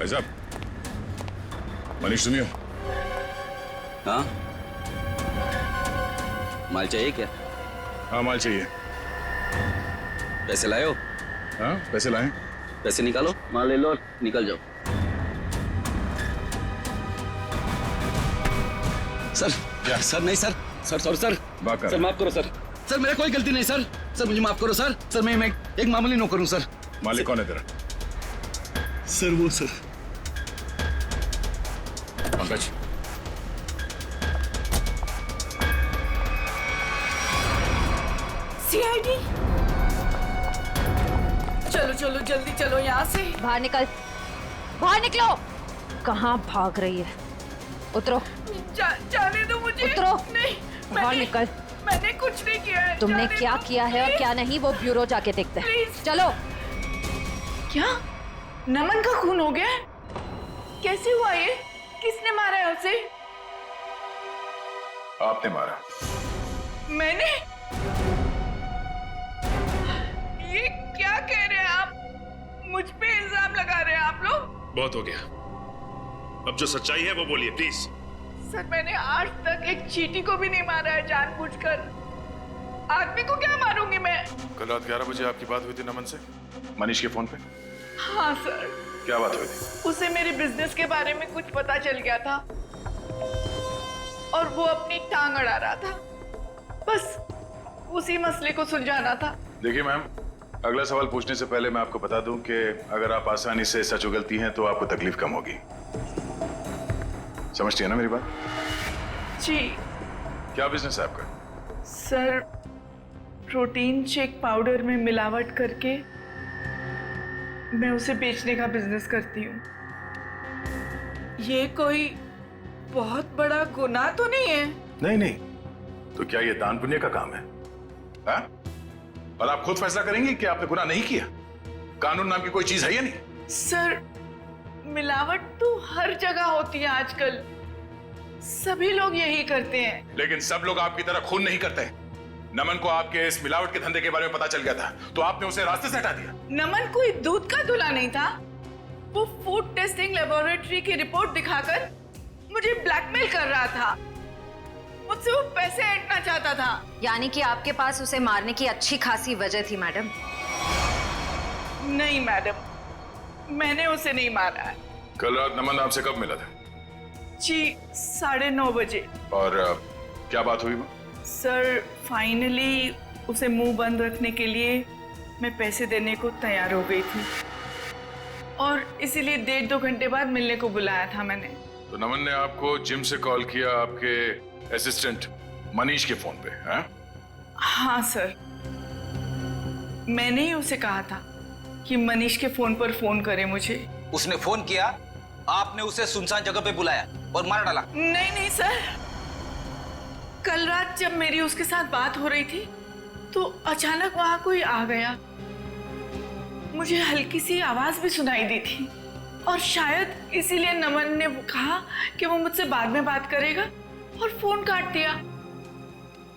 साहब, मनीष सुनियो। हाँ, माल चाहिए क्या? हाँ, माल चाहिए। पैसे लाए हो? हाँ, पैसे लाए। पैसे निकालो, माल ले लो और निकल जाओ। सर, सर नहीं sir, sir sorry sir, sir माफ करो सर, सर मेरा कोई गलती नहीं सर, सर मुझे माफ करो सर, सर मैं एक मामूली नौकर हूँ सर। मालिक कौन है तेरा? सर वो सर पंकज। सीआईडी, चलो चलो जल्दी चलो यहाँ से। बाहर निकल, बाहर निकलो। कहाँ भाग रही है? उतरो। जाने दो मुझे। उतरो। नहीं, बाहर निकल। मैंने कुछ नहीं किया है। तुमने क्या किया है और क्या नहीं वो ब्यूरो जाके देखते हैं। चलो। क्या नमन का खून हो गया है? कैसे हुआ ये? किसने मारा है उसे? आपने मारा। मैंने? ये क्या कह रहे हैं आप? मुझ पे इल्जाम लगा रहे हैं आप लोग? बहुत हो गया, अब जो सच्चाई है वो बोलिए प्लीज। सर मैंने आज तक एक चींटी को भी नहीं मारा है जानबूझकर। आदमी को क्या मारूंगी मैं? कल रात 11 बजे आपकी बात हुई थी नमन से, मनीष के फोन पे? हाँ सर। क्या बात हुई थी? उसे मेरे बिजनेस के बारे में कुछ पता चल गया था और वो अपनी टांग अड़ा रहा था। बस उसी मसले को सुलझाना था। देखिए मैम, अगला सवाल पूछने से पहले मैं आपको बता दूं कि अगर आप आसानी से सच उगलती हैं तो आपको तकलीफ कम होगी। समझती है ना मेरी बात? जी। क्या बिजनेस है आपका? सर प्रोटीन शेक पाउडर में मिलावट करके मैं उसे बेचने का बिजनेस करती हूँ। ये कोई बहुत बड़ा गुनाह तो नहीं है? नहीं नहीं, तो क्या ये दान पुण्य का काम है? हा? और आप खुद फैसला करेंगे कि आपने गुनाह नहीं किया? कानून नाम की कोई चीज है या नहीं? सर मिलावट तो हर जगह होती है आजकल, सभी लोग यही करते हैं। लेकिन सब लोग आपकी तरह खून नहीं करते। नमन को आपके इस मिलावट के धंधे के बारे में पता चल गया था तो आपने उसे रास्ते से हटा दिया। नमन कोई दूध का दूल्हा नहीं था। वो फूड टेस्टिंग लेबोरेटरी की रिपोर्ट दिखाकर मुझे ब्लैकमेल कर रहा था। मुझसे वो पैसे ऐंठना चाहता था। यानी कि आपके पास उसे मारने की अच्छी खासी वजह थी मैडम। नहीं मैडम, मैंने उसे नहीं मारा है। कल रात नमन आपसे कब मिला था? जी 9:30 बजे। और क्या बात हुई? सर फाइनली उसे मुंह बंद रखने के लिए मैं पैसे देने को तैयार हो गई थी और इसीलिए 1.5-2 घंटे बाद मिलने को बुलाया था मैंने। तो नमन ने आपको जिम से कॉल किया आपके असिस्टेंट मनीष के फोन पे? हैं? हाँ सर, मैंने ही उसे कहा था कि मनीष के फोन पर फोन करे मुझे। उसने फोन किया, आपने उसे सुनसान जगह पे बुलाया और मार डाला? नहीं नहीं सर, कल रात जब मेरी उसके साथ बात हो रही थी तो अचानक वहां कोई आ गया। मुझे हल्की सी आवाज भी सुनाई दी थी और शायद इसीलिए नमन ने कहा कि वो मुझसे बाद में बात करेगा और फोन काट दिया।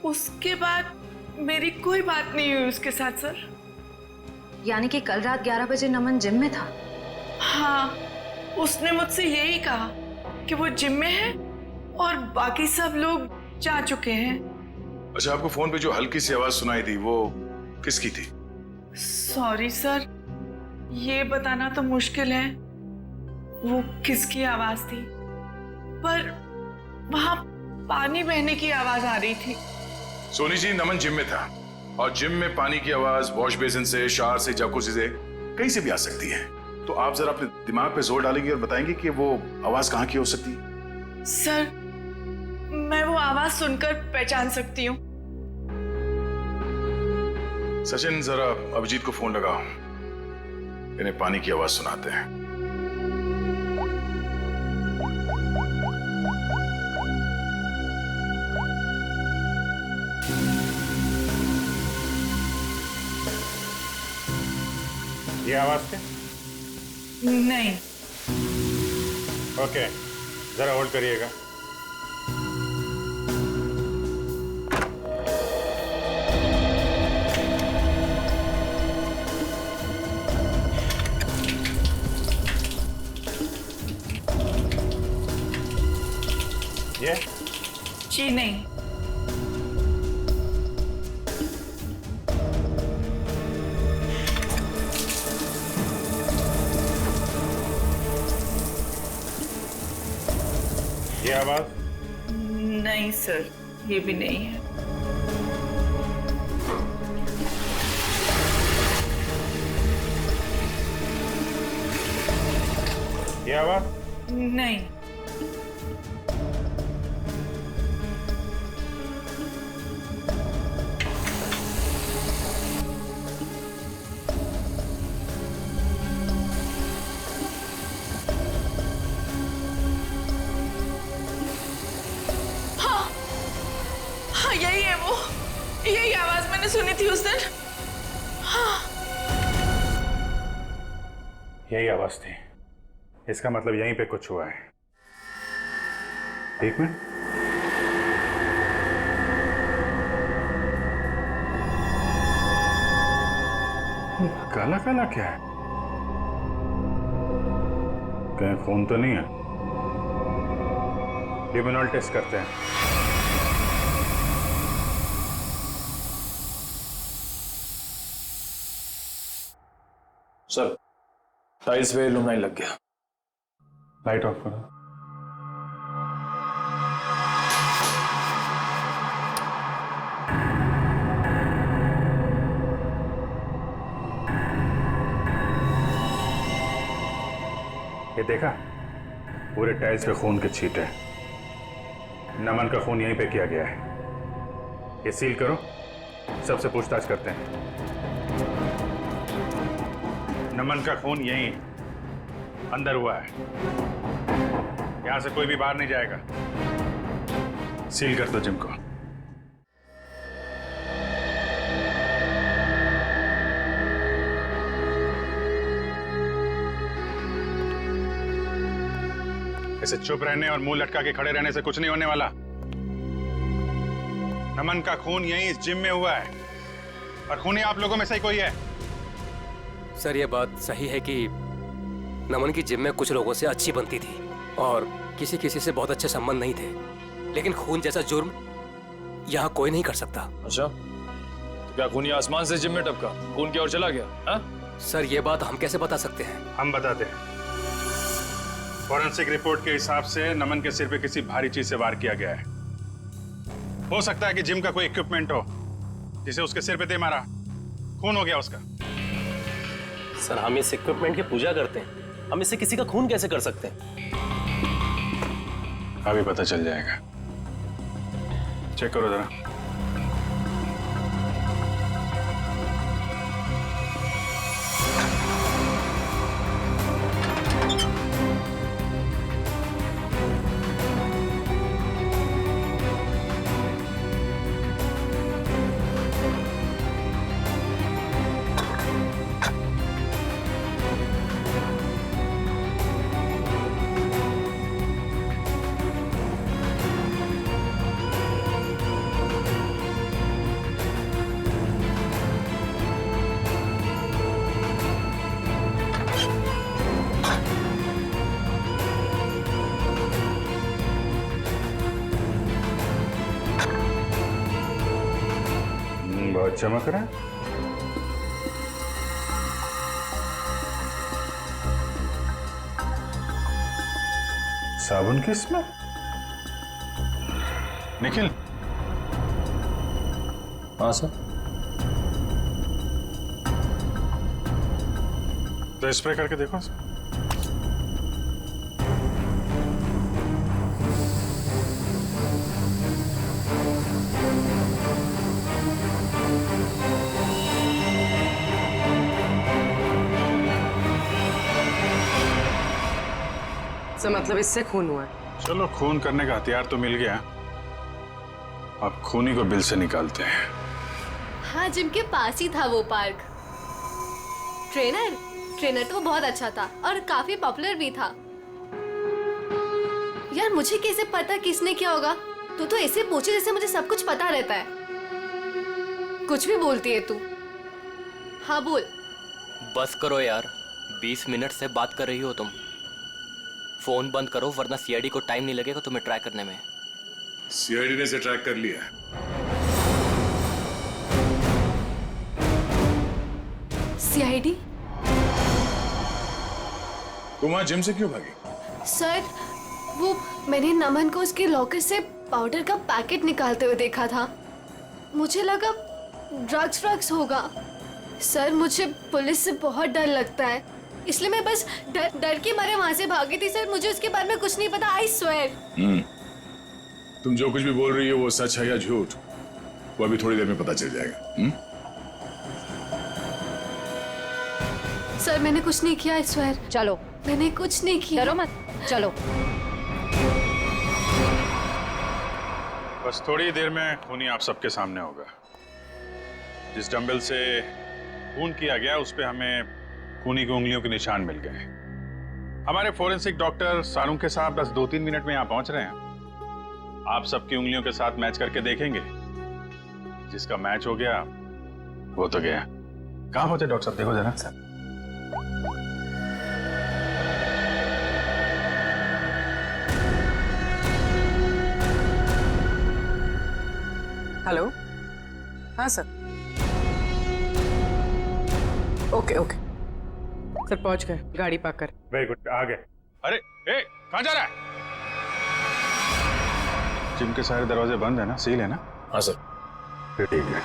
उसके बाद मेरी कोई बात नहीं हुई उसके साथ सर। यानी कि कल रात 11 बजे नमन जिम में था? हाँ, उसने मुझसे यही कहा कि वो जिम में है और बाकी सब लोग जा चुके हैं। अच्छा, आपको फोन पे जो हल्की सी आवाज सुनाई दी वो किसकी थी? सॉरी सर, ये बताना तो मुश्किल है वो किसकी आवाज थी, पर वहां पानी बहने की आवाज आ रही थी। सोनी जी, नमन जिम में था और जिम में पानी की आवाज वॉश बेसिन से, शावर से, जकूज़ी से कहीं से भी आ सकती है। तो आप जरा अपने दिमाग पे जोर डालेंगे और बताएंगे कि वो आवाज कहाँ की हो सकती है? सर मैं वो आवाज सुनकर पहचान सकती हूँ। सचिन, जरा अभिजीत को फोन लगाओ, इन्हें पानी की आवाज सुनाते हैं। ये आवाज थे? नहीं। ओके, जरा होल्ड करिएगा। ये जी नहीं। ये आवाज? नहीं सर, ये भी नहीं है। ये आवाज? नहीं। हाँ, यही है वो। यही आवाज मैंने सुनी थी उस दिन। यही आवाज थी। इसका मतलब यहीं पे कुछ हुआ है। एक मिनट। काला काला क्या है? कहीं खून तो नहीं है? लिमिनॉल टेस्ट करते हैं। सर, टाइल्स पे लुमनाइन लग गया। लाइट ऑफ करो। ये देखा? पूरे टाइल्स पे खून के छींटे। नमन का खून यहीं पे किया गया है। ये सील करो, सबसे पूछताछ करते हैं। नमन का खून यहीं अंदर हुआ है। यहां से कोई भी बाहर नहीं जाएगा। सील कर दो जिम को। ऐसे चुप रहने और मुंह लटका के खड़े रहने से कुछ नहीं होने वाला। नमन का खून यहीं इस जिम में हुआ है और खूनी आप लोगों में से ही कोई है। सर, ये बात सही है कि नमन की जिम में कुछ लोगों से अच्छी बनती थी और किसी किसी से बहुत अच्छे संबंध नहीं थे, लेकिन खून जैसा जुर्म यहाँ कोई नहीं कर सकता। अच्छा, तो क्या खूनी आसमान से जिम में टपका, खून की ओर चला गया? हा? सर, ये बात हम कैसे बता सकते हैं? हम बताते हैं। फॉरेंसिक रिपोर्ट के हिसाब से नमन के सिर पे किसी भारी चीज से वार किया गया है। हो सकता है कि जिम का कोई इक्विपमेंट हो जिसे उसके सिर पे दे मारा, खून हो गया उसका। सर, हम इस इक्विपमेंट की पूजा करते हैं, हम इससे किसी का खून कैसे कर सकते हैं? अभी पता चल जाएगा। चेक करो जरा। बहुत चमक रहा है। साबुन किसमें? निखिल। हाँ सर। तो स्प्रे करके देखो। सर, मतलब इससे खून हुआ है? चलो, खून करने का हथियार तो मिल गया। अब खूनी को बिल से निकालते हैं। हाँ, जिम के पास ही था वो पार्क। ट्रेनर तो बहुत अच्छा था और काफी पॉपुलर भी था। यार, मुझे कैसे पता किसने किया होगा? तू तो ऐसे पूछे जैसे मुझे सब कुछ पता रहता है। कुछ भी बोलती है तू। हाँ बोल। बस करो यार, 20 मिनट से बात कर रही हो तुम। फोन बंद करो वरना सीआईडी को टाइम नहीं लगेगा तुम्हें ट्राई करने में। सीआईडी ने इसे ट्रैक कर लिया। सीआईडी? तुम वहां जिम से क्यों भागी? सर, वो मैंने नमन को उसके लॉकर से पाउडर का पैकेट निकालते हुए देखा था। मुझे लगा ड्रग्स होगा। सर, मुझे पुलिस से बहुत डर लगता है, इसलिए मैं बस डर के मारे वहां से भागी थी। सर, मुझे उसके बारे में कुछ नहीं पता, आई स्वेयर। तुम जो कुछ भी बोल रही हो वो सच है या झूठ, वो अभी थोड़ी देर में पता चल जाएगा। सर, मैंने कुछ नहीं किया, आई स्वेयर। चलो, मैंने कुछ नहीं किया। डरो मत, चलो। बस थोड़ी देर में खूनी आप सबके सामने होगा। जिस डंबल से खून किया गया उस पे हमें खूनी की उंगलियों के निशान मिल गए। हमारे फोरेंसिक डॉक्टर सारुंग के साथ बस 2-3 मिनट में यहाँ पहुंच रहे हैं। आप सबकी उंगलियों के साथ मैच करके देखेंगे। जिसका मैच हो गया वो तो गया। कहाँ पहुंचे डॉक्टर साहब, देखो जरा। Sir, hello. हाँ सर, ओके ओके सर, पहुंच गए, गाड़ी पार्क कर। वेरी गुड, आ गए। अरे कहाँ जा रहा है? जिम के सारे दरवाजे बंद है ना, सील है ना? हाँ सर। फिर ठीक है।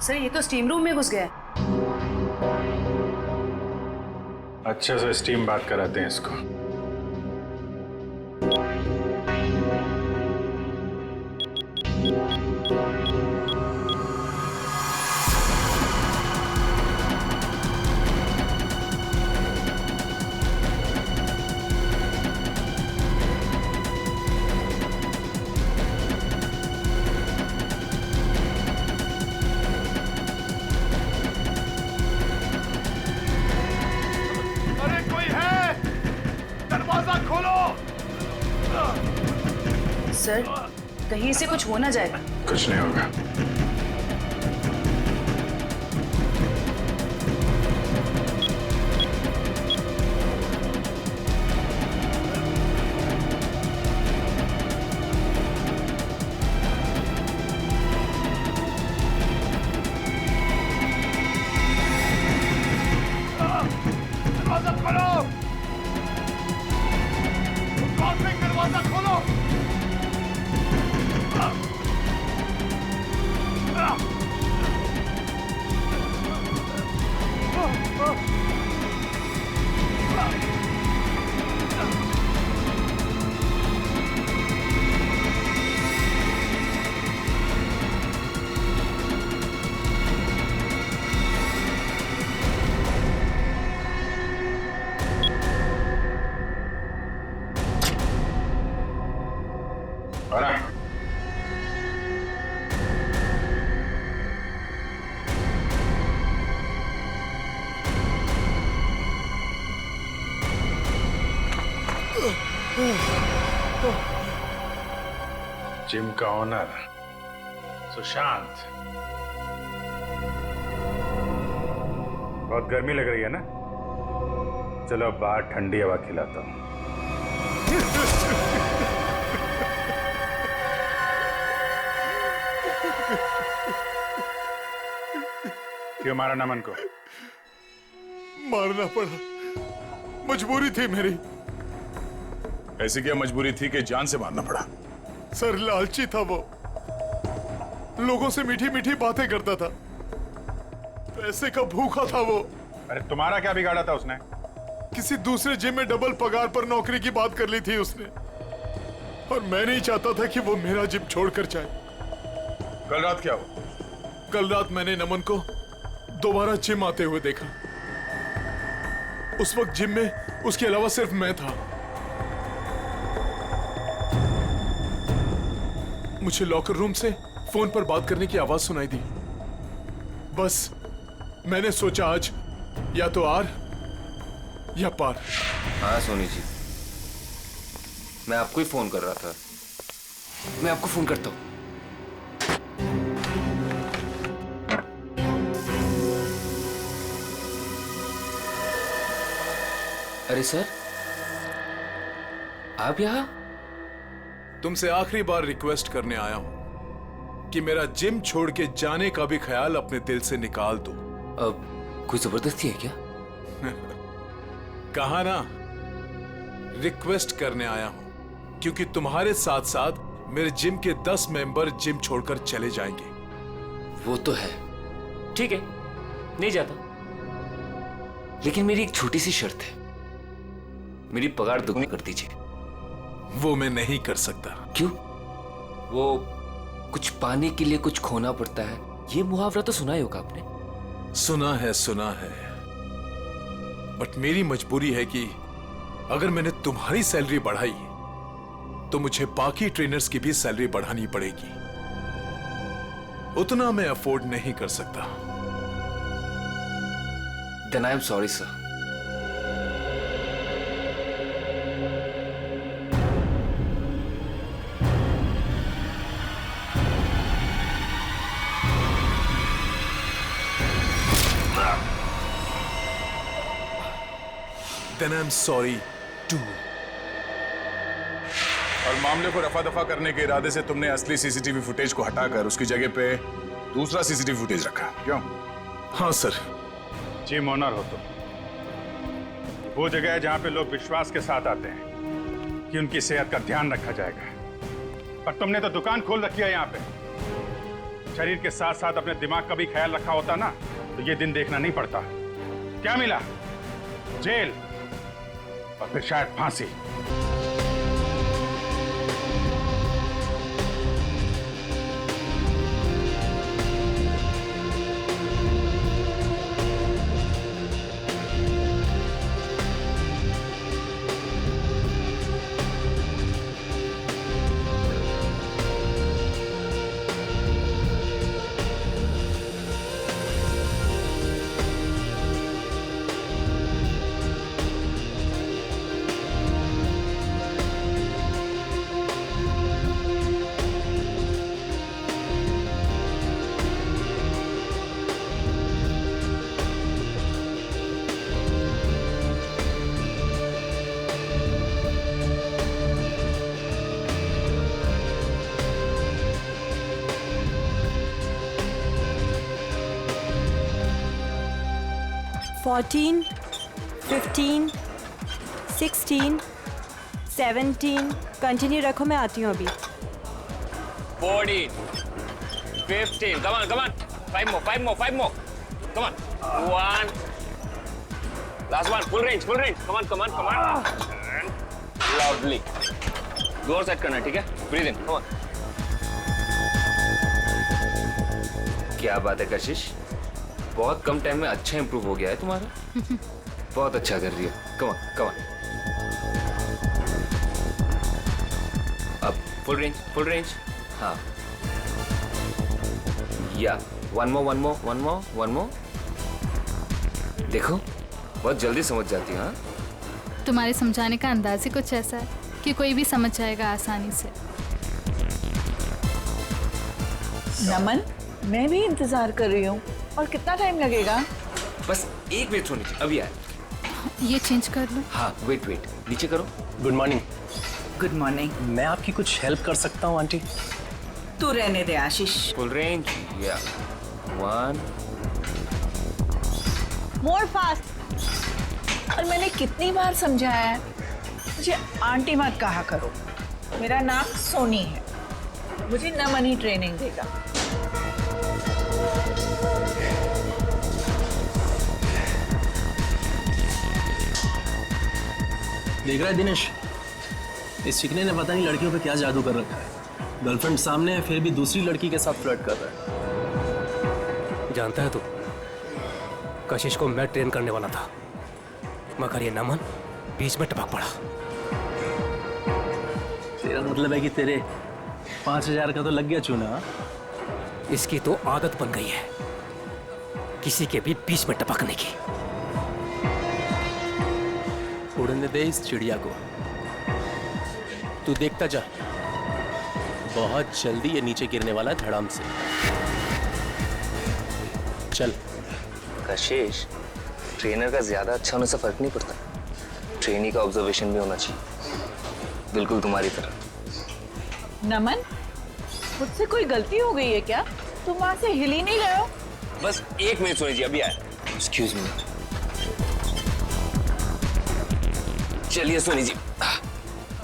सर, ये तो स्टीम रूम में घुस गया। अच्छे से स्टीम बात कराते हैं इसको। सर, कहीं से कुछ हो ना जाए। कुछ नहीं होगा। दरवाजा खोलो, दरवाजा खोलो। जिम का ओनर सुशांत, बहुत गर्मी लग रही है ना? चलो बाहर ठंडी हवा खिलाता हूं। क्यों मारा नमन को? मारना पड़ा, मजबूरी थी मेरी। ऐसी क्या मजबूरी थी कि जान से मारना पड़ा? सर, लालची था वो, लोगों से मीठी मीठी बातें करता था, पैसे का भूखा था वो। अरे तुम्हारा क्या बिगाड़ा था उसने? किसी दूसरे जिम में डबल पगार पर नौकरी की बात कर ली थी उसने, और मैं नहीं चाहता था कि वो मेरा जिम छोड़कर जाए। कल रात क्या हुआ? कल रात मैंने नमन को दोबारा जिम आते हुए देखा। उस वक्त जिम में उसके अलावा सिर्फ मैं था। मुझे लॉकर रूम से फोन पर बात करने की आवाज सुनाई दी। बस मैंने सोचा आज या तो आर या पार। हाँ सोनी जी, मैं आपको ही फोन कर रहा था। मैं आपको फोन करता हूँ। अरे सर, आप यहाँ? तुमसे आखिरी बार रिक्वेस्ट करने आया हूं कि मेरा जिम छोड़ के जाने का भी ख्याल अपने दिल से निकाल दो। अब कोई जबरदस्ती है क्या? कहा ना, रिक्वेस्ट करने आया हूं क्योंकि तुम्हारे साथ साथ मेरे जिम के 10 मेंबर जिम छोड़कर चले जाएंगे। वो तो है, ठीक है, नहीं जाता, लेकिन मेरी एक छोटी सी शर्त है। मेरी पगार दुगनी कर दीजिए। वो मैं नहीं कर सकता। क्यों? वो कुछ पाने के लिए कुछ खोना पड़ता है, ये मुहावरा तो सुना ही होगा आपने। सुना है, बट मेरी मजबूरी है कि अगर मैंने तुम्हारी सैलरी बढ़ाई तो मुझे बाकी ट्रेनर्स की भी सैलरी बढ़ानी पड़ेगी। उतना मैं अफोर्ड नहीं कर सकता। Then I am sorry, sir. Then I'm sorry too. और मामले को रफा दफा करने के इरादे से तुमने असली सीसीटीवी फुटेज को हटाकर उसकी जगह पे दूसरा सीसीटीवी फुटेज रखा, क्यों? हाँ सर। जिम ओनर हो तो वो जगह है जहां पे लोग विश्वास के साथ आते हैं कि उनकी सेहत का ध्यान रखा जाएगा, पर तुमने तो दुकान खोल रखी है यहाँ पे। शरीर के साथ साथ अपने दिमाग का भी ख्याल रखा होता ना तो ये दिन देखना नहीं पड़ता। क्या मिला? जेल और फिर शायद फांसी। Fourteen, 15, 16, 17, कंटिन्यू रखो, मैं आती हूँ अभी। 14, 15, come on, 5 more, come on, 1, last one, full range, come on, and loudly, door set करना, ठीक है? Breathe in, come on. क्या बात है कशिश, बहुत कम टाइम में अच्छा इंप्रूव हो गया है तुम्हारा। बहुत अच्छा कर रही हो। Come on. अब फुल रेंज। हाँ, या वन मोर। देखो, बहुत जल्दी समझ जाती है। हाँ, तुम्हारे समझाने का अंदाज ही कुछ ऐसा है कि कोई भी समझ जाएगा आसानी से। नमन, मैं भी इंतजार कर रही हूँ। और कितना टाइम लगेगा? बस 1 मिनट होनी चाहिए, अभी आए। ये चेंज कर लो। हाँ, वेट, नीचे करो। Good morning. Good morning. मैं आपकी कुछ हेल्प कर सकता हूँ आंटी? तू रहने दे आशीष। फुल रेंज, या 1 मोर फास्ट। और मैंने कितनी बार समझाया है, मुझे आंटी मत कहा करो। मेरा नाम सोनी है, मुझे नमन ही ट्रेनिंग देगा। देख रहा है दिनेश, इस चिकने ने पता नहीं लड़कियों पे क्या जादू कर रखा है। गर्लफ्रेंड सामने है, फिर भी दूसरी लड़की के साथ फ्लर्ट कर रहा है। जानता है तू, कशिश को मैं ट्रेन करने वाला था, मगर ये नमन बीच में टपक पड़ा। तेरा मतलब है कि तेरे 5,000 का तो लग गया चूना। इसकी तो आदत बन गई है किसी के भी बीच में टपकने की। उड़ने दे इस चिड़िया को, तू देखता जा, बहुत जल्दी ये नीचे गिरने वाला है धड़ाम से। चल। कशिश, ट्रेनर का ज्यादा अच्छा होने से फर्क नहीं पड़ता, ट्रेनी का ऑब्जर्वेशन भी होना चाहिए, बिल्कुल तुम्हारी तरह। नमन, मुझसे कोई गलती हो गई है क्या? तुम वहां से हिल ही नहीं रहे हो। बस 1 मिनट सोनी जी, अभी आए। Excuse me. चलिए सोनी जी,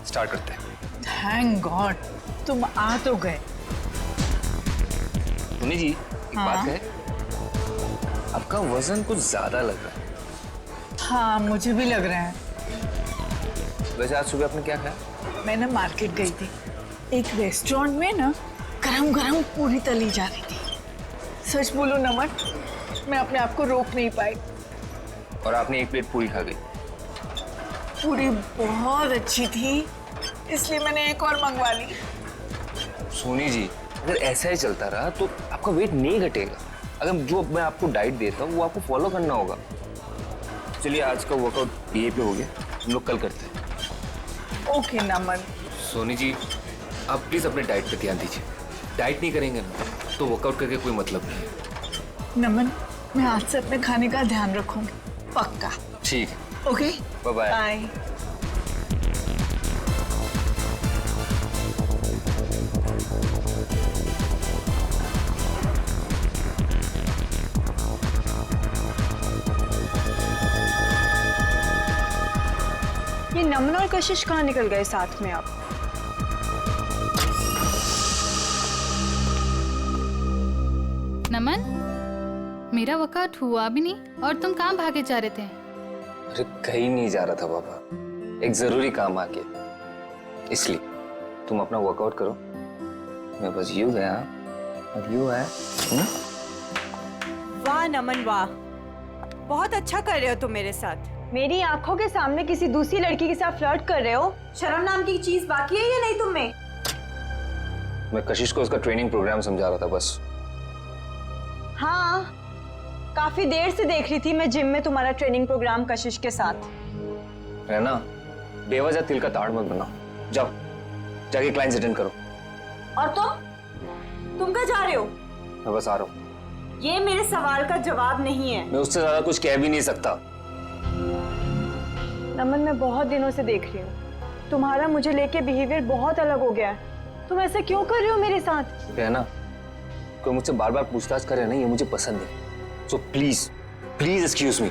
स्टार्ट करते हैं। थैंक गॉड तुम आ तो गए। सोनी जी, एक बात है, आपका वजन कुछ ज्यादा लग रहा है। हाँ, मुझे भी लग रहा है। वैसे आज सुबह आपने क्या खाया? मैं ना मार्केट गई थी, एक रेस्टोरेंट में ना गरम गरम पूरी तली जा रही थी। सच बोलो नमन, मैं अपने आप को रोक नहीं पाई। और आपने 1 प्लेट पूरी खा गई। पूरी बहुत अच्छी थी, इसलिए मैंने एक और मंगवा ली। सोनी जी, अगर ऐसा ही चलता रहा तो आपका वेट नहीं घटेगा। अगर जो मैं आपको डाइट देता हूँ वो आपको फॉलो करना होगा। चलिए, आज का वर्कआउट ये पे हो गया, हम लोग कल करते हैं। ओके नमन। सोनी जी, आप प्लीज अपने डाइट पे ध्यान दीजिए। डाइट नहीं करेंगे ना तो वर्कआउट करके कोई मतलब नहीं है। नमन, मैं आज से अपने खाने का ध्यान रखूंगी, पक्का। ठीक है, ओके, बाय बाय। बाय। ये नमन और कशिश कहाँ निकल गए साथ में आप? नमन, मेरा वर्कआउट हुआ भी नहीं और तुम कहाँ भागे जा रहे थे? अरे कहीं नहीं जा रहा था बाबा, एक जरूरी काम आ गया, इसलिए तुम अपना वर्कआउट करो, मैं बस यूं गया और यूं आया। वाह नमन वाह, बहुत अच्छा कर रहे हो तुम मेरे साथ। मेरी आंखों के सामने किसी दूसरी लड़की के साथ फ्लर्ट कर रहे हो। शर्म नाम की चीज बाकी है या नहीं तुम में? मैं कशिश को उसका ट्रेनिंग प्रोग्राम समझा रहा था बस। हाँ, काफी देर से देख रही थी मैं जिम में तुम्हारा ट्रेनिंग प्रोग्राम कशिश के साथ। रहना, बेवजह तिल का ताड़ मत बनाओ, जाओ जाके क्लाइंट्स अटेंड करो। और तुम कहाँ जा रहे हो? मैं बस आ रहा हूँ। ये मेरे सवाल का जवाब नहीं है। मैं उससे ज्यादा कुछ कह भी नहीं सकता। नमन, मैं बहुत दिनों से देख रही हूँ, तुम्हारा मुझे लेके बिहेवियर बहुत अलग हो गया है। तुम ऐसा क्यों कर रहे हो मेरे साथ? रहना, कोई मुझसे बार बार पूछताछ करे ना, ये मुझे पसंद नहीं। So please please excuse me.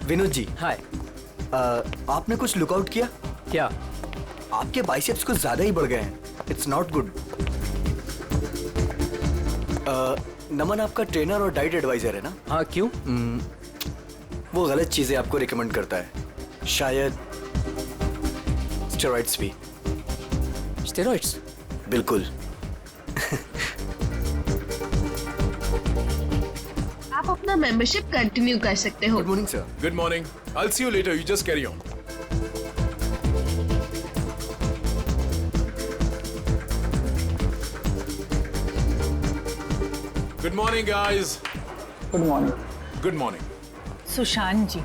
Vinod ji, hi. आपने कुछ लुकआउट किया क्या? आपके बाइसेप्स कुछ ज्यादा ही बढ़ गए हैं। It's not good. नमन आपका ट्रेनर और डाइट एडवाइजर है ना? हाँ, क्यों? वो गलत चीजें आपको रिकमेंड करता है, शायद स्टेरॉइड्स भी। स्टेरॉइड्स? बिल्कुल। आप अपना मेंबरशिप कंटिन्यू कर सकते हो। Good morning sir. Good morning. I'll see you later. You just carry on. Good morning, guys. Good morning. Good morning. Sushant ji,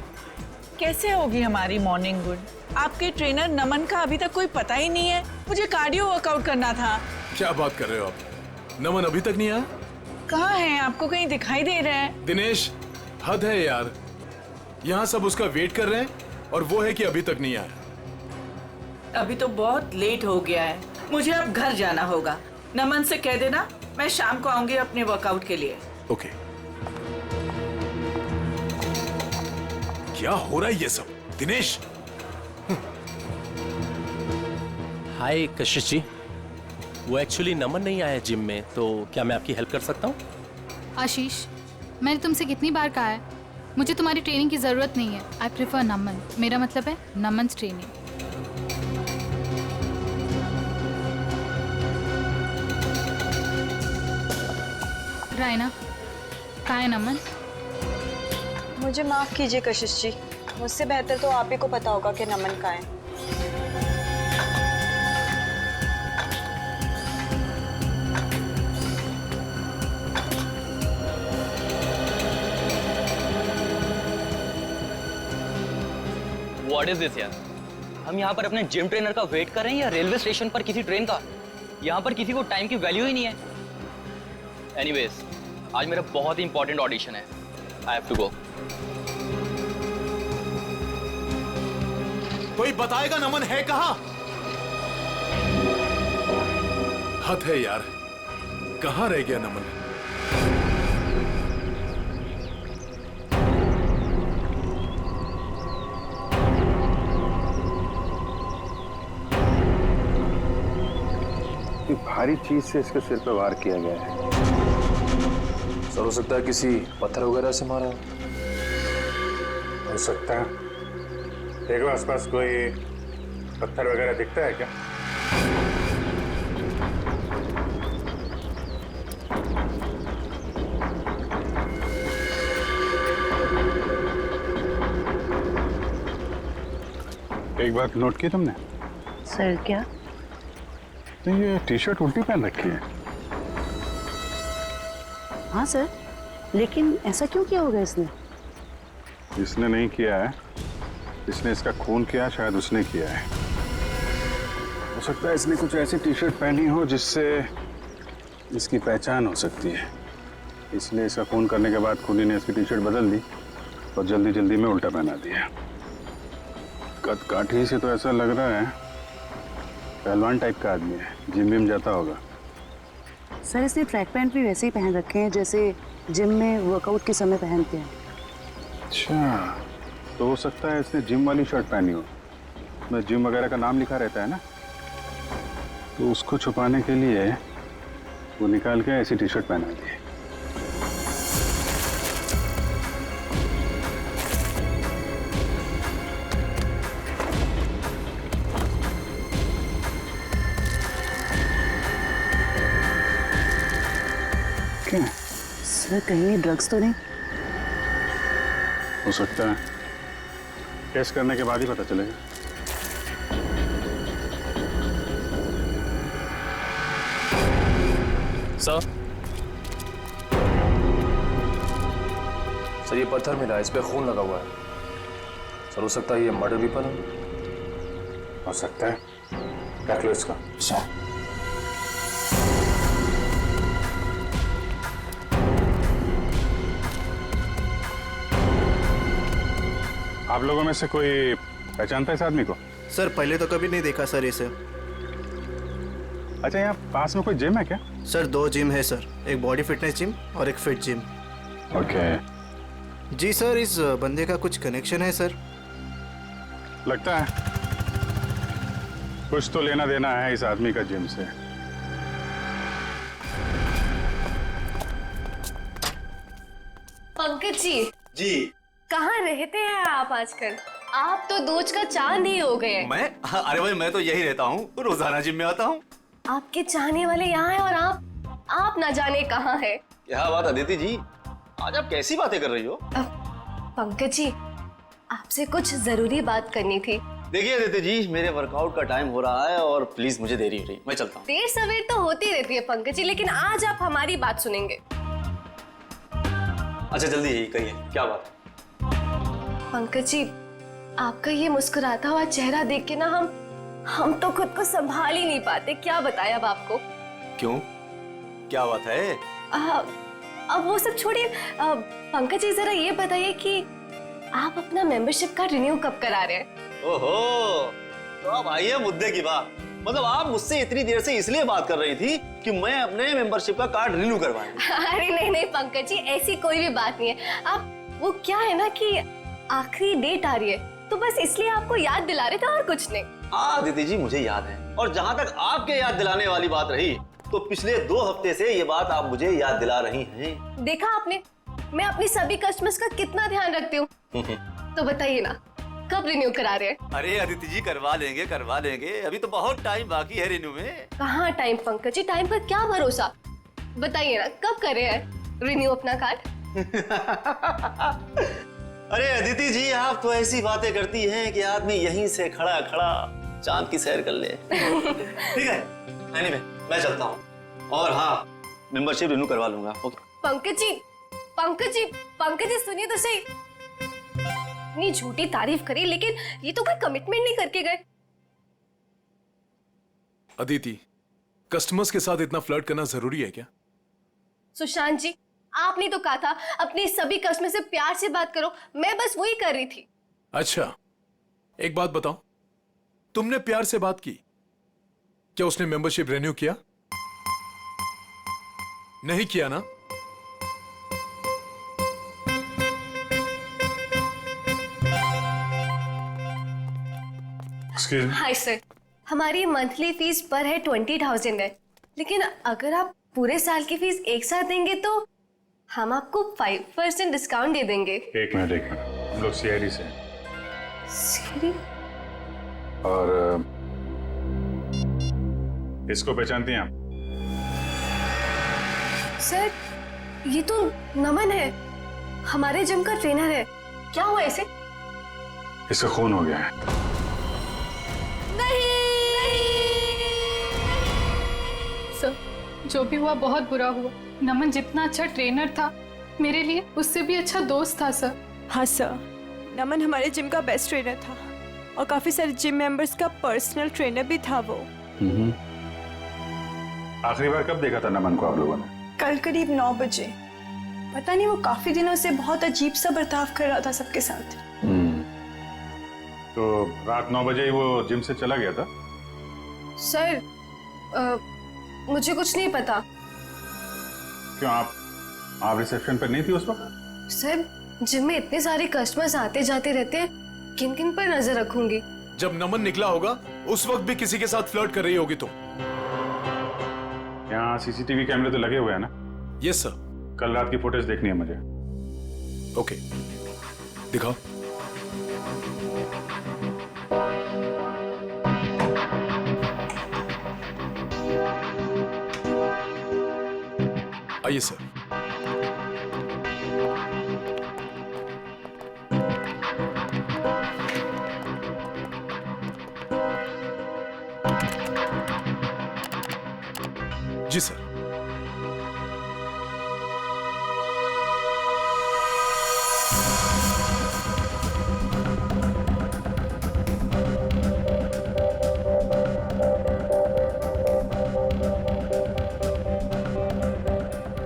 कैसे होगी हमारी मॉर्निंग गुड? आपके ट्रेनर नमन का अभी तक कोई पता ही नहीं है। मुझे कार्डियो वर्कआउट करना था। क्या बात कर रहे हो आप? नमन अभी तक नहीं आया? कहाँ है? आपको कहीं दिखाई दे रहा है? दिनेश, हद है यार। यहाँ सब उसका वेट कर रहे हैं और वो है कि अभी तक नहीं आया। अभी तो बहुत लेट हो गया है, मुझे अब घर जाना होगा। नमन से कह देना मैं शाम को आऊंगी अपने वर्कआउट के लिए। ओके। क्या हो रहा है ये सब? दिनेश! हाय कशिश जी, वो एक्चुअली नमन नहीं आया जिम में, तो क्या मैं आपकी हेल्प कर सकता हूँ? आशीष, मैंने तुमसे कितनी बार कहा है मुझे तुम्हारी ट्रेनिंग की जरूरत नहीं है। आई प्रेफर नमन। मेरा मतलब है नमन ट्रेनिंग। रायना, कहाँ है नमन? मुझे माफ कीजिए कशिश जी, मुझसे बेहतर तो आप ही को पता होगा कि नमन कहाँ है। What is this यार? हम यहाँ पर अपने जिम ट्रेनर का वेट कर रहे हैं या रेलवे स्टेशन पर किसी ट्रेन का? यहाँ पर किसी को टाइम की वैल्यू ही नहीं है। एनीवेज, आज मेरा बहुत ही इंपॉर्टेंट ऑडिशन है। I have to go. कोई बताएगा नमन है कहाँ? हद है यार, कहाँ रह गया नमन? भारी चीज से इसके सिर पे वार किया गया है। सर हो सकता है किसी पत्थर वगैरह से मारा हो सकता है। देखो आसपास कोई पत्थर वगैरह दिखता है क्या? एक बात नोट की तुमने? सर क्या? तो ये टी शर्ट उल्टी पहन रखी है। हाँ सर, लेकिन ऐसा क्यों किया होगा इसने? इसने नहीं किया है, इसने इसका खून किया, शायद उसने किया है। हो सकता है इसने कुछ ऐसी टी शर्ट पहनी हो जिससे इसकी पहचान हो सकती है। इसलिए इसका खून करने के बाद खूनी ने इसकी टी शर्ट बदल दी और जल्दी जल्दी में उल्टा पहना दिया। कद काठी से तो ऐसा लग रहा है पहलवान टाइप का आदमी है, जिम विम जाता होगा। सर इसने ट्रैक पैंट भी वैसे ही पहन रखे हैं जैसे जिम में वर्कआउट के समय पहनते हैं। अच्छा, तो हो सकता है इसने जिम वाली शर्ट पहनी हो। मैं जिम वगैरह का नाम लिखा रहता है ना, तो उसको छुपाने के लिए वो निकाल के ऐसी टी शर्ट पहना दी। क्या? सर कहीं ड्रग्स तो नहीं? हो सकता है, टेस्ट करने के बाद ही पता चलेगा। सर ये पत्थर मिला है, इस पे खून लगा हुआ है। सर हो सकता है ये मर्डर वेपन हो सकता है। रख लो इसका। आप लोगों में से कोई पहचानता है इस आदमी को? सर पहले तो कभी नहीं देखा सर इसे। अच्छा, यहाँ पास में कोई जिम है क्या? सर 2 जिम है सर, एक बॉडी फिटनेस जिम और एक फिट जिम। ओके। जी सर, इस बंदे का कुछ कनेक्शन है सर? लगता है कुछ तो लेना देना है इस आदमी का जिम से। पंकज जी। जी। कहाँ रहते हैं आप आजकल? आप तो दूज का चांद ही हो गए। मैं? अरे भाई मैं तो यही रहता हूँ, रोजाना जिम में आता हूँ। आपके चाहने वाले यहाँ हैं और आप ना जाने कहाँ है। क्या बात अदिति जी, आज आप कैसी बातें कर रही हो? पंकज जी, आपसे कुछ जरूरी बात करनी थी। देखिए अदिति जी, मेरे वर्कआउट का टाइम हो रहा है और प्लीज मुझे देरी हो रही, मैं चलता हूँ। देर सवेर तो होती रहती है पंकज जी, लेकिन आज आप हमारी बात सुनेंगे। अच्छा जल्दी कहिए, क्या बात है? पंकज जी, आपका ये मुस्कुराता हुआ चेहरा देख के ना हम तो खुद को संभाल ही नहीं पाते। क्या बताएं अब आपको। क्यों, क्या बात है? अब वो सब छोड़िए, पंकज जी जरा ये बताइए कि आप अपना मेंबरशिप का रिन्यू कब करा रहे हैं? ओहो, तो अब आई है मुद्दे की बात। मतलब आप मुझसे इतनी देर से इसलिए बात कर रही थी कि मैं अपने मेंबरशिप का कार्ड रिन्यू करवाऊं। अरे नहीं पंकज जी, ऐसी कोई भी बात नहीं है। आप वो क्या है ना कि आखिरी डेट आ रही है, तो बस इसलिए आपको याद दिला रहे थे और कुछ नहीं। हाँ दीदी जी, मुझे याद है। और जहाँ तक आपके याद दिलाने वाली बात रही, तो पिछले 2 हफ्ते से ये बात आप मुझे याद दिला रही हैं। देखा आपने, मैं अपनी सभी कस्टमर्स का कितना ध्यान रखती हूँ। तो बताइए ना, कब रिन्यू करा रहे हैं? अरे अदिति जी, करवा लेंगे। अभी तो बहुत टाइम बाकी है रिन्यू में। कहाँ टाइम पंकज जी, टाइम पर क्या भरोसा। बताइए ना, कब कर रहे हैं रिन्यू अपना कार्ड? अरे अदिति जी, आप तो ऐसी बातें करती हैं कि आदमी यहीं से खड़ा खड़ा चांद की सैर कर ले। ठीक है, एनीवे, मैं चलता हूँ। और हाँ, मेंबरशिप रिन्यू करवा लूंगा। ओके। पंकज जी सुनिए तो सही। इतनी झूठी तारीफ करी, लेकिन ये तो कोई कमिटमेंट नहीं करके गए। अदिति, कस्टमर्स के साथ इतना फ्लर्ट करना जरूरी है क्या? सुशांत जी, आपने तो कहा था अपने सभी कस्टमर से प्यार से बात करो, मैं बस वही कर रही थी। अच्छा, एक बात बताओ, तुमने प्यार से बात की, क्या उसने मेंबरशिप रिन्यू किया? नहीं किया ना? हाय सर, हमारी मंथली फीस पर है 20,000 है, लेकिन अगर आप पूरे साल की फीस एक साथ देंगे तो हम आपको 5% डिस्काउंट दे देंगे। एक मिनट, हम लोग सीआईडी से। सीआईडी? और इसको पहचानती हैं आप? सर, ये तो नमन है, हमारे जिम का ट्रेनर है। क्या हुआ इसे? इसका खून हो गया है। सर, जो भी हुआ बहुत बुरा हुआ। नमन जितना अच्छा ट्रेनर था, मेरे लिए उससे भी अच्छा दोस्त था सर। हाँ सर, नमन हमारे जिम का बेस्ट ट्रेनर था और काफी सारे जिम मेंबर्स का पर्सनल ट्रेनर भी था वो। आखिरी बार कब देखा था नमन को आप लोगों ने? कल करीब 9 बजे। पता नहीं, वो काफी दिनों से बहुत अजीब सा बर्ताव कर रहा था सबके साथ। तो रात 9 बजे ही वो जिम से चला गया था? सर, मुझे कुछ नहीं पता। क्यों, आप रिसेप्शन पर नहीं थी उस वक्त? सर, जिम में इतने सारे कस्टमर्स आते जाते रहते हैं, किन किन पर नजर रखूंगी? जब नमन निकला होगा उस वक्त भी किसी के साथ फ्लर्ट कर रही होगी तुम। यहाँ सीसीटीवी कैमरे तो लगे हुए हैं ना? Yes sir. कल रात की फुटेज देखनी है मुझे। ओके, दिखाओ। आइए सर। जी सर।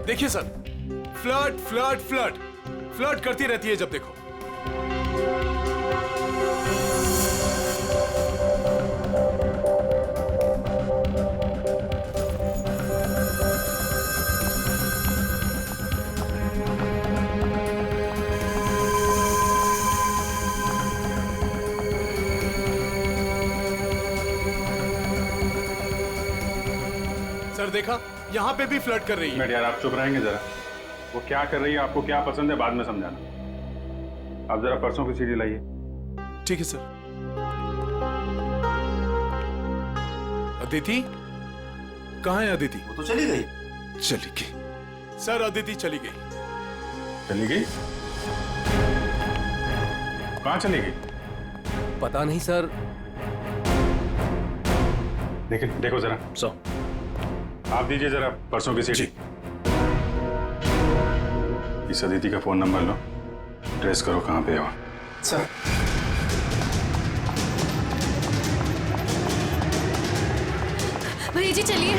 देखिए sir, flirt flirt flirt flirt करती रहती है जब देखो। सर देखा, यहाँ पे भी फ्लर्ट कर रही है। यार आप चुप रहेंगे जरा? वो क्या कर रही है, आपको क्या पसंद है, बाद में समझाना। आप जरा पर्सों की सीडी लाइए। ठीक है सर। अदिति कहाँ है? अदिति वो तो चली गई। चली गई सर, अदिति चली गई। चली गई? कहाँ चली गई? पता नहीं सर। देखो जरा। आप दीजिए जरा पर्सों की सीडी। इस अदिति का फोन नंबर लो, ट्रेस करो कहाँ पे है वो। सर। भैया जी चलिए।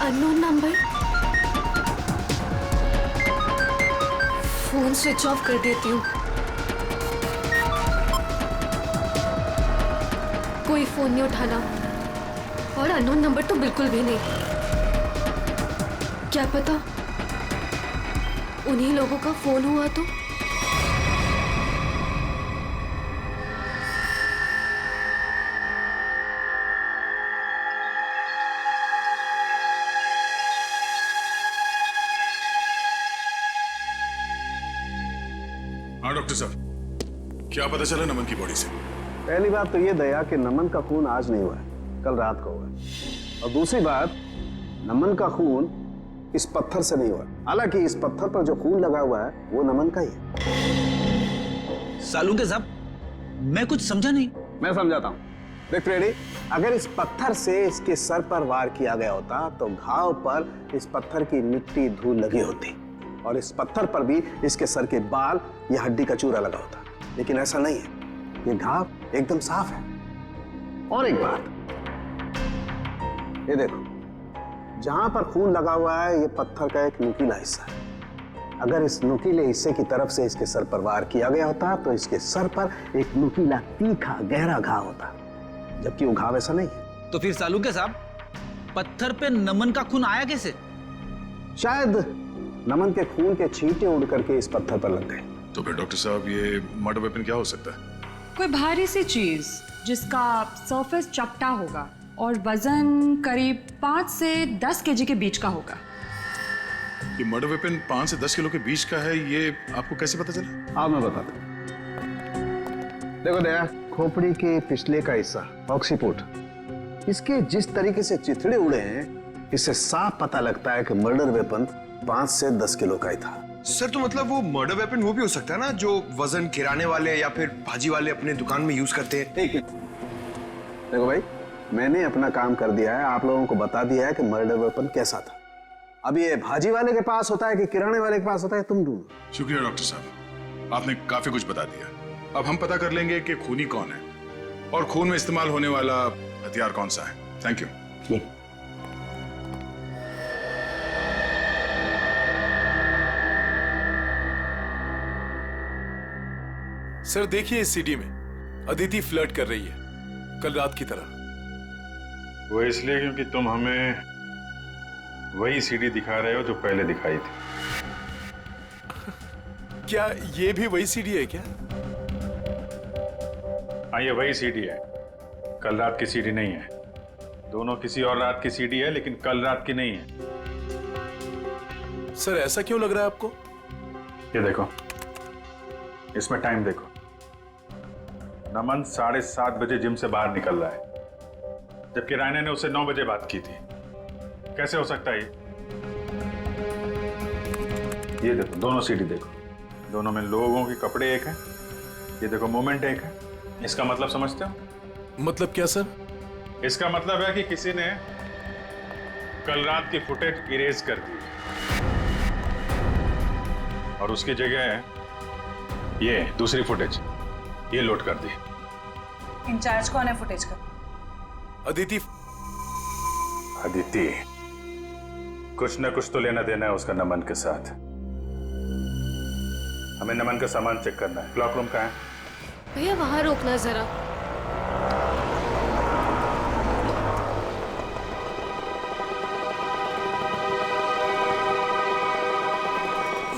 Unknown number. Phone switch off कर देती हूँ। कोई फोन नहीं उठाना और अननोन नंबर तो बिल्कुल भी नहीं। क्या पता उन्हीं लोगों का फोन हुआ तो। हाँ डॉक्टर साहब, क्या पता चला नमन की बॉडी से? पहली बात तो ये दया कि नमन का खून आज नहीं हुआ है, कल रात को हुआ है। और दूसरी बात, नमन का खून इस पत्थर से नहीं हुआ। हालांकि इस पत्थर पर जो खून लगा हुआ है वो नमन का ही है। सालुंके साहब, मैं कुछ समझा नहीं। मैं समझाता हूँ। देख फ्रेडी, अगर इस पत्थर से इसके सर पर वार किया गया होता तो घाव पर इस पत्थर की मिट्टी धूल लगी होती और इस पत्थर पर भी इसके सर के बाल या हड्डी का चूरा लगा होता। लेकिन ऐसा नहीं है, ये घाव एकदम साफ है। और एक बात, ये देखो, जहां पर खून लगा हुआ है ये पत्थर का एक नुकीला हिस्सा है। अगर इस नुकीले हिस्से की तरफ से इसके सर पर वार किया गया होता तो इसके सर पर एक नुकीला तीखा गहरा घाव होता, जबकि वो घाव ऐसा नहीं है। तो फिर सालुंके साहब, पत्थर पे नमन का खून आया कैसे? शायद नमन के खून के छींटे उड़ करके इस पत्थर पर लग गए। तो फिर डॉक्टर साहब, ये मर्डर वेपन क्या हो सकता है? कोई भारी सी चीज जिसका सरफेस चपटा होगा और वजन करीब 5 से 10 केजी के बीच का होगा। ये मर्डर वेपन 5 से 10 किलो के बीच का है, ये आपको कैसे पता चला? हाँ मैं बताता हूँ। देखो दया, खोपड़ी के पिछले का हिस्सा ऑक्सीपुट, इसके जिस तरीके से चिथड़े उड़े हैं, इससे साफ पता लगता है कि मर्डर वेपन 5 से 10 किलो का ही था। सर, तो मतलब वो मर्डर वेपन वो भी हो सकता है ना, जो वजन किराने वाले या फिर भाजी वाले अपने दुकान में यूज करते हैं। ठीक है, देखो भाई, मैंने अपना काम कर दिया है, आप लोगों को बता दिया है कि मर्डर वेपन कैसा था। अब ये भाजी वाले के पास होता है कि किराने वाले के पास होता है, तुम ढूंढो। शुक्रिया डॉक्टर साहब, आपने काफी कुछ बता दिया। अब हम पता कर लेंगे कि खूनी कौन है और खून में इस्तेमाल होने वाला हथियार कौन सा है। Thank you. सर देखिए, इस सीडी में अदिति फ्लर्ट कर रही है कल रात की तरह। वो इसलिए क्योंकि तुम हमें वही सीडी दिखा रहे हो जो पहले दिखाई थी। क्या ये भी वही सीडी है क्या? हाँ, ये वही सीडी है, कल रात की सीडी नहीं है। दोनों किसी और रात की सीडी है, लेकिन कल रात की नहीं है। सर ऐसा क्यों लग रहा है आपको? ये देखो, इसमें टाइम देखो। नमन 7:30 बजे जिम से बाहर निकल रहा है, जबकि रायना ने उससे 9 बजे बात की थी। कैसे हो सकता है ये देखो, दोनों सीडी देखो, दोनों में लोगों के कपड़े एक हैं। ये देखो, मूवमेंट एक है। इसका मतलब समझते हो? मतलब क्या सर? इसका मतलब है कि किसी ने कल रात की फुटेज इरेज कर दी और उसकी जगह ये दूसरी फुटेज ये लोड कर दी। इंचार्ज कौन है फुटेज का? अदिति। अदिति, कुछ न कुछ तो लेना देना है उसका नमन के साथ। हमें नमन का सामान चेक करना है। क्लॉक रूम कहाँ है? भैया वहां रोकना जरा।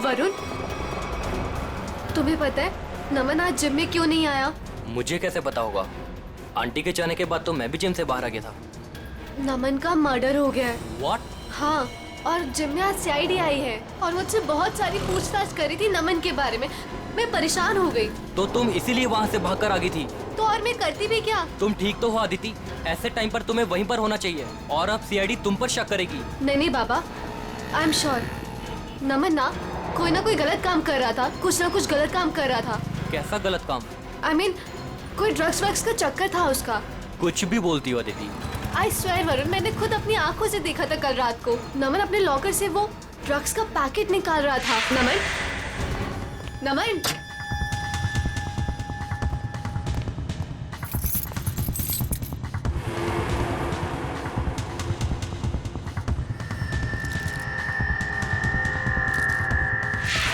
वरुण, तुम्हें पता है नमन आज जिम में क्यों नहीं आया? मुझे कैसे पता होगा? आंटी के जाने के बाद तो मैं भी जिम से बाहर आ गया था। नमन का मर्डर हो गया है। What? हाँ, और जिम में आज सीआईडी आई है और मुझसे बहुत सारी पूछताछ करी थी नमन के बारे में। मैं परेशान हो गई। तो तुम इसीलिए वहाँ से भागकर आ गई थी? तो और मैं करती भी क्या? तुम ठीक तो हो अदिति? ऐसे टाइम पर तुम्हें वहीं पर होना चाहिए और अब सीआईडी तुम पर शक करेगी। नहीं बाबा, आई एम श्योर नमन ना कोई गलत काम कर रहा था, कुछ ना कुछ गलत काम कर रहा था। कैसा गलत काम? I mean, कोई ड्रग्स का चक्कर था उसका। कुछ भी बोलती हो अदिति। आई स्वेयर वरुण, मैंने खुद अपनी आंखों से देखा था कल रात को। नमन अपने लॉकर से वो ड्रग्स का पैकेट निकाल रहा था। नमन, नमन,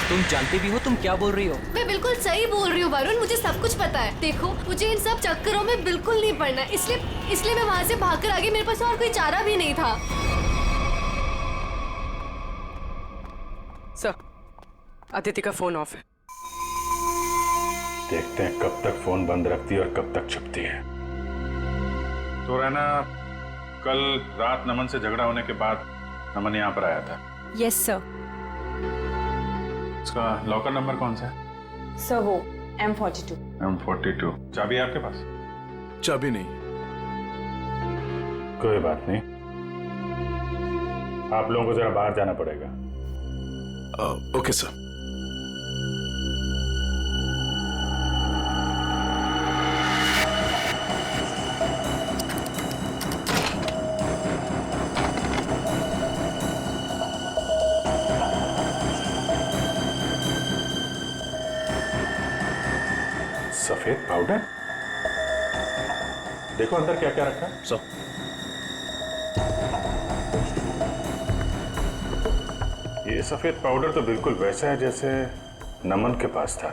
तुम जानती भी हो तुम क्या बोल रही हो? मैं बिल्कुल सही बोल रही हूँ वरुण, मुझे सब कुछ पता है। देखो, मुझे इन सब चक्करों में बिल्कुल नहीं पड़ना, इसलिए मैं वहाँ से भागकर आ गई। मेरे पास और कोई चारा भी नहीं था। सर, अदिति का फोन ऑफ है। देखते हैं कब तक फोन बंद रखती है और कब तक छुपती है। तो रहना, कल रात नमन से झगड़ा होने के बाद नमन यहाँ पर आया था। Yes sir. उसका लॉकर नंबर कौन सा है? सर वो M42। M42। चाबी है आपके पास? चाबी नहीं। कोई बात नहीं, आप लोगों को जरा बाहर जाना पड़ेगा। Okay sir. सफेद पाउडर? देखो अंदर क्या क्या रखा है। ये सफेद पाउडर तो बिल्कुल वैसा है जैसे नमन के पास था।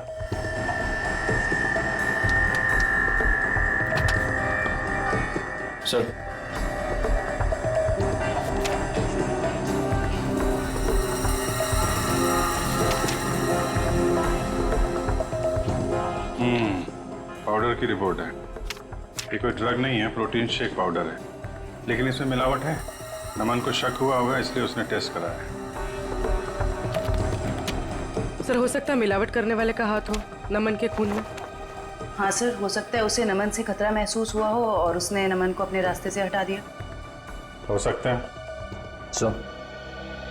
सर, पाउडर की रिपोर्ट है। ये कोई ड्रग नहीं है, प्रोटीन शेक पाउडर है, लेकिन इसमें मिलावट है। नमन को शक हुआ होगा, इसलिए उसने टेस्ट कराया। सर, हो सकता है मिलावट करने वाले का हाथ हो नमन के खून में। हाँ सर, हो सकता है उसे नमन से खतरा महसूस हुआ हो और उसने नमन को अपने रास्ते से हटा दिया। हो सकता है। सर,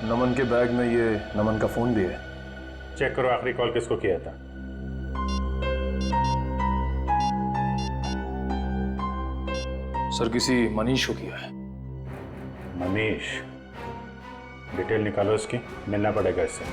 नमन के बैग में ये नमन का फोन भी है। चेक करो आखिरी कॉल किसको किया था। सर, किसी मनीष को किया है। मनीष? डिटेल निकालो इसकी, मिलना पड़ेगा इससे।